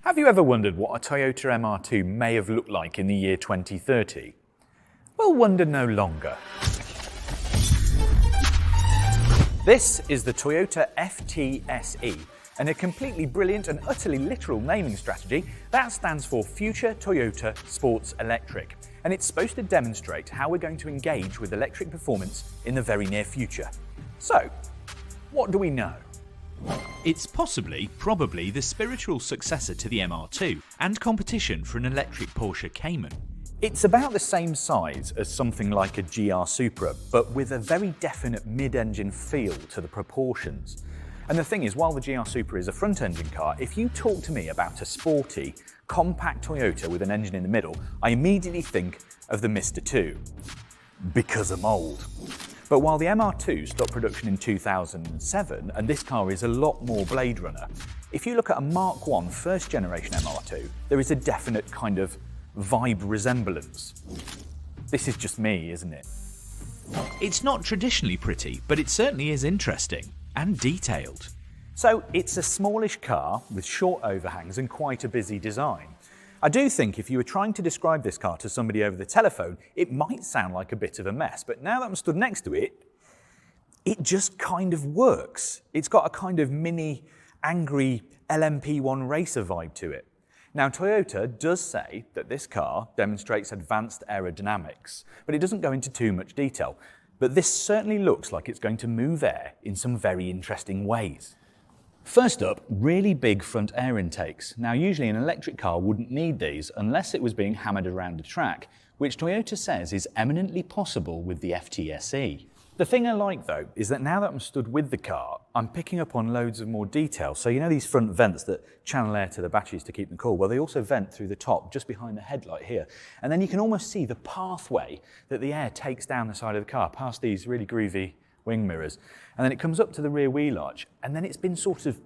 Have you ever wondered what a Toyota MR2 may have looked like in the year 2030? Well, wonder no longer. This is the Toyota FTSE, and a completely brilliant and utterly literal naming strategy that stands for Future Toyota Sports Electric, and it's supposed to demonstrate how we're going to engage with electric performance in the very near future. So, what do we know? It's probably the spiritual successor to the MR2 and competition for an electric Porsche Cayman. It's about the same size as something like a GR Supra, but with a very definite mid-engine feel to the proportions. And the thing is, while the GR Supra is a front-engine car, if you talk to me about a sporty, compact Toyota with an engine in the middle, I immediately think of the Mr. 2. Because I'm old. But while the MR2 stopped production in 2007, and this car is a lot more Blade Runner, if you look at a Mark 1 first generation MR2, there is a definite kind of vibe resemblance. This is just me, isn't it? It's not traditionally pretty, but it certainly is interesting and detailed. So it's a smallish car with short overhangs and quite a busy design. I do think if you were trying to describe this car to somebody over the telephone, it might sound like a bit of a mess, but now that I'm stood next to it, it just kind of works. It's got a kind of mini, angry LMP1 racer vibe to it. Now, Toyota does say that this car demonstrates advanced aerodynamics, but it doesn't go into too much detail. But this certainly looks like it's going to move air in some very interesting ways. First up, really big front air intakes. Now, usually an electric car wouldn't need these unless it was being hammered around a track, which Toyota says is eminently possible with the FTSE. The thing I like though is that now that I'm stood with the car, I'm picking up on loads of more detail. So you know these front vents that channel air to the batteries to keep them cool? Well, they also vent through the top, just behind the headlight here. And then you can almost see the pathway that the air takes down the side of the car, past these really groovy wing mirrors. And then it comes up to the rear wheel arch, and then it's been sort of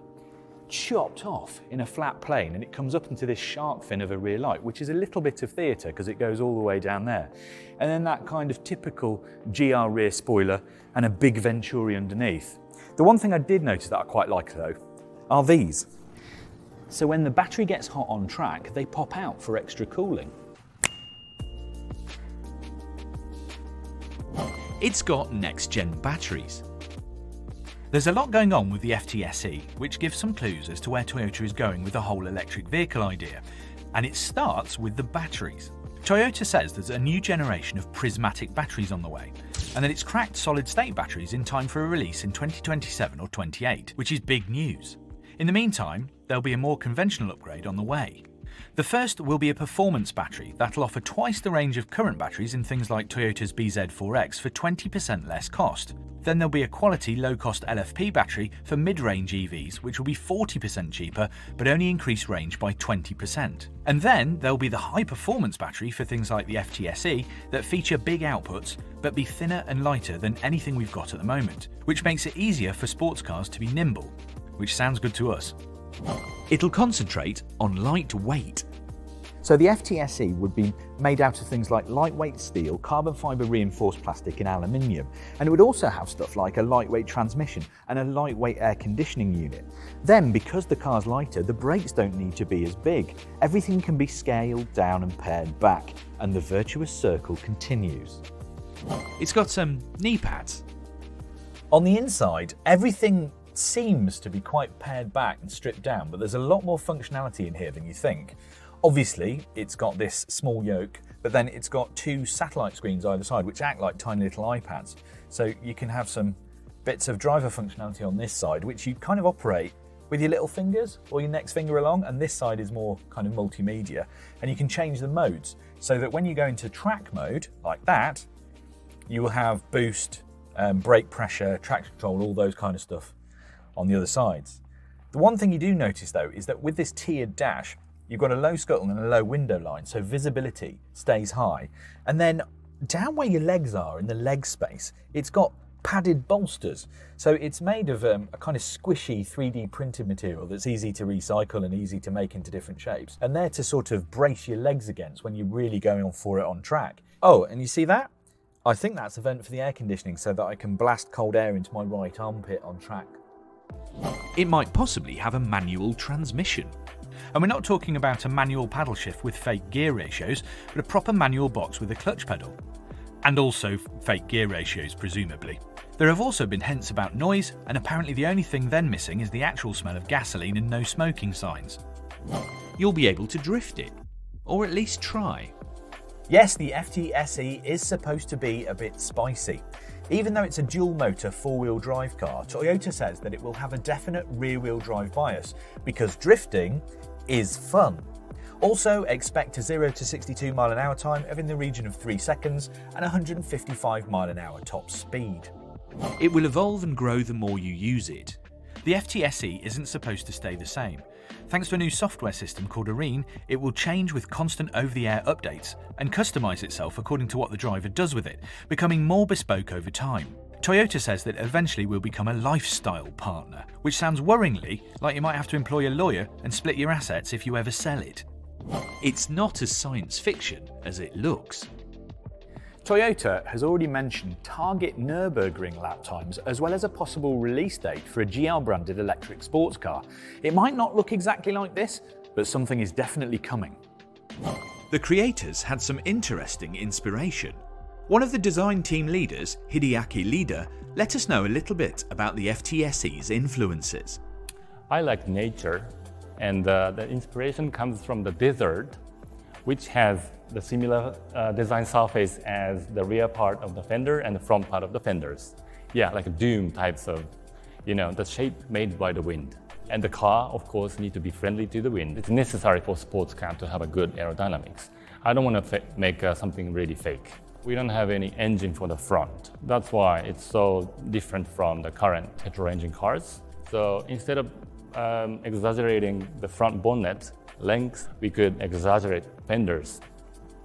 chopped off in a flat plane, and it comes up into this shark fin of a rear light, which is a little bit of theatre because it goes all the way down there. And then that kind of typical GR rear spoiler and a big Venturi underneath. The one thing I did notice that I quite like though are these. So when the battery gets hot on track, they pop out for extra cooling. It's got next-gen batteries. There's a lot going on with the FTSE, which gives some clues as to where Toyota is going with the whole electric vehicle idea. And it starts with the batteries. Toyota says there's a new generation of prismatic batteries on the way, and that it's cracked solid-state batteries in time for a release in 2027 or 28, which is big news. In the meantime, there'll be a more conventional upgrade on the way. The first will be a performance battery that'll offer twice the range of current batteries in things like Toyota's BZ4X for 20% less cost. Then there'll be a quality low-cost LFP battery for mid-range EVs, which will be 40% cheaper but only increase range by 20%. And then there'll be the high-performance battery for things like the FTSE that feature big outputs but be thinner and lighter than anything we've got at the moment, which makes it easier for sports cars to be nimble, which sounds good to us. It'll concentrate on lightweight. So the FTSE would be made out of things like lightweight steel, carbon fibre reinforced plastic and aluminium. And it would also have stuff like a lightweight transmission and a lightweight air conditioning unit. Then, because the car's lighter, the brakes don't need to be as big. Everything can be scaled down and pared back, and the virtuous circle continues. It's got some knee pads. On the inside, everything seems to be quite pared back and stripped down, but there's a lot more functionality in here than you think. Obviously, it's got this small yoke, but then it's got two satellite screens either side, which act like tiny little iPads. So you can have some bits of driver functionality on this side, which you kind of operate with your little fingers or your next finger along, and this side is more kind of multimedia. And you can change the modes so that when you go into track mode, like that, you will have boost, brake pressure, traction control, all those kind of stuff on the other sides. The one thing you do notice though is that with this tiered dash, you've got a low scuttle and a low window line, so visibility stays high. And then down where your legs are, in the leg space, it's got padded bolsters. So it's made of a kind of squishy 3D printed material that's easy to recycle and easy to make into different shapes. And they're to sort of brace your legs against when you're really going for it on track. Oh, and you see that? I think that's a vent for the air conditioning so that I can blast cold air into my right armpit on track. It might possibly have a manual transmission. And we're not talking about a manual paddle shift with fake gear ratios, but a proper manual box with a clutch pedal. And also fake gear ratios, presumably. There have also been hints about noise, and apparently the only thing then missing is the actual smell of gasoline and no smoking signs. You'll be able to drift it, or at least try. Yes, the FT-SE is supposed to be a bit spicy. Even though it's a dual-motor four-wheel drive car, Toyota says that it will have a definite rear-wheel drive bias because drifting is fun. Also, expect a 0 to 62 mile an hour time of in the region of 3 seconds and 155 mile an hour top speed. It will evolve and grow the more you use it. The FT-SE isn't supposed to stay the same. Thanks to a new software system called Arene, it will change with constant over-the-air updates and customise itself according to what the driver does with it, becoming more bespoke over time. Toyota says that eventually will become a lifestyle partner, which sounds worryingly like you might have to employ a lawyer and split your assets if you ever sell it. It's not as science fiction as it looks. Toyota has already mentioned target Nürburgring lap times as well as a possible release date for a GL-branded electric sports car. It might not look exactly like this, but something is definitely coming. The creators had some interesting inspiration. One of the design team leaders, Hideaki Leader, let us know a little bit about the FT-SE's influences. I like nature, and the inspiration comes from the desert, which has the similar design surface as the rear part of the fender and the front part of the fenders. Yeah, like dune types of, the shape made by the wind. And the car, of course, needs to be friendly to the wind. It's necessary for sports car to have a good aerodynamics. I don't want to make something really fake. We don't have any engine for the front. That's why it's so different from the current petrol engine cars. So instead of exaggerating the front bonnet length, we could exaggerate fenders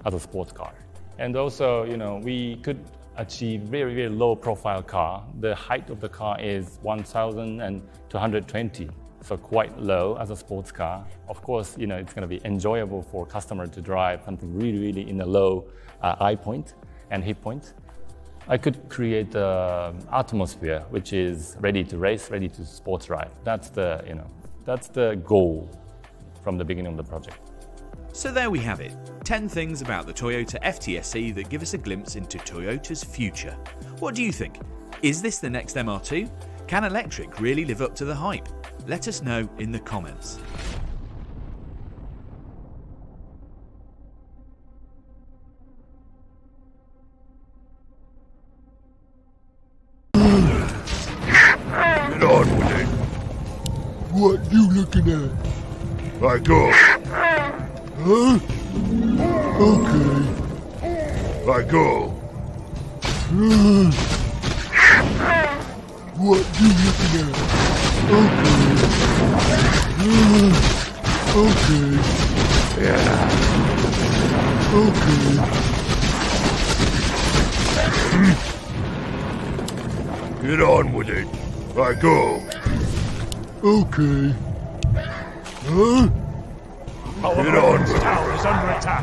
as a sports car. And also, we could achieve very, very low profile car. The height of the car is 1,220, so quite low as a sports car. Of course, it's going to be enjoyable for customer to drive something really, really in a low eye point and hip point. I could create an atmosphere which is ready to race, ready to sports ride. That's the goal from the beginning of the project. So there we have it, 10 things about the Toyota FT-SE that give us a glimpse into Toyota's future. What do you think? Is this the next MR2? Can electric really live up to the hype? Let us know in the comments. Get on with it. What you looking at? I go. Huh? Okay. I go. What you looking at? Okay. Okay. Yeah. Okay. Get on with it. I go. Okay. Huh? Get on with it. Tower is under attack.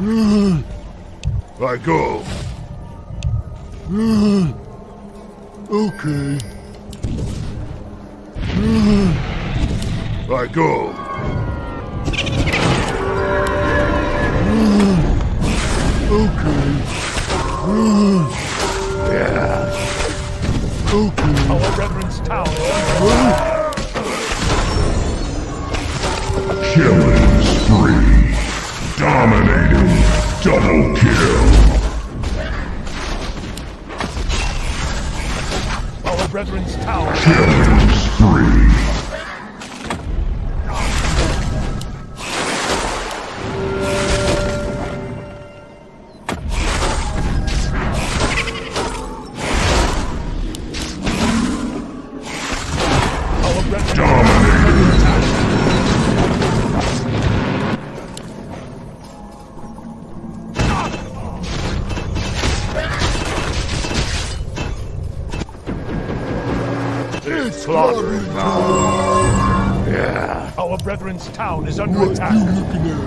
I go. Okay. I go. Okay. Yeah. Okay. Our Reverend's Tower is under attack. Killing spree. Dominating. Double kill. Our Reverend's Tower is Killing spree. Slaughtering now. Yeah. Our Brethren's town is under What attack. you looking at?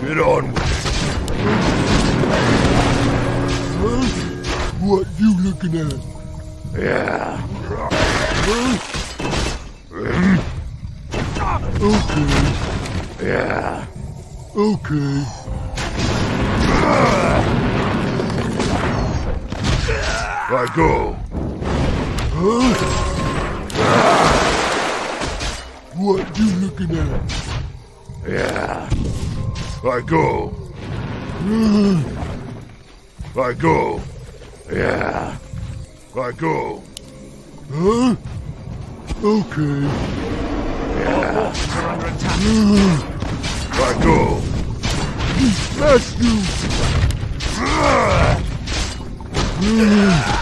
Get on with it. What you looking at? Yeah. Okay. Yeah. Okay. I go. Huh? What you looking at? Yeah. I go. I go. Yeah. I go. Huh? Okay. Yeah. You're under attack. I go. He smashed you.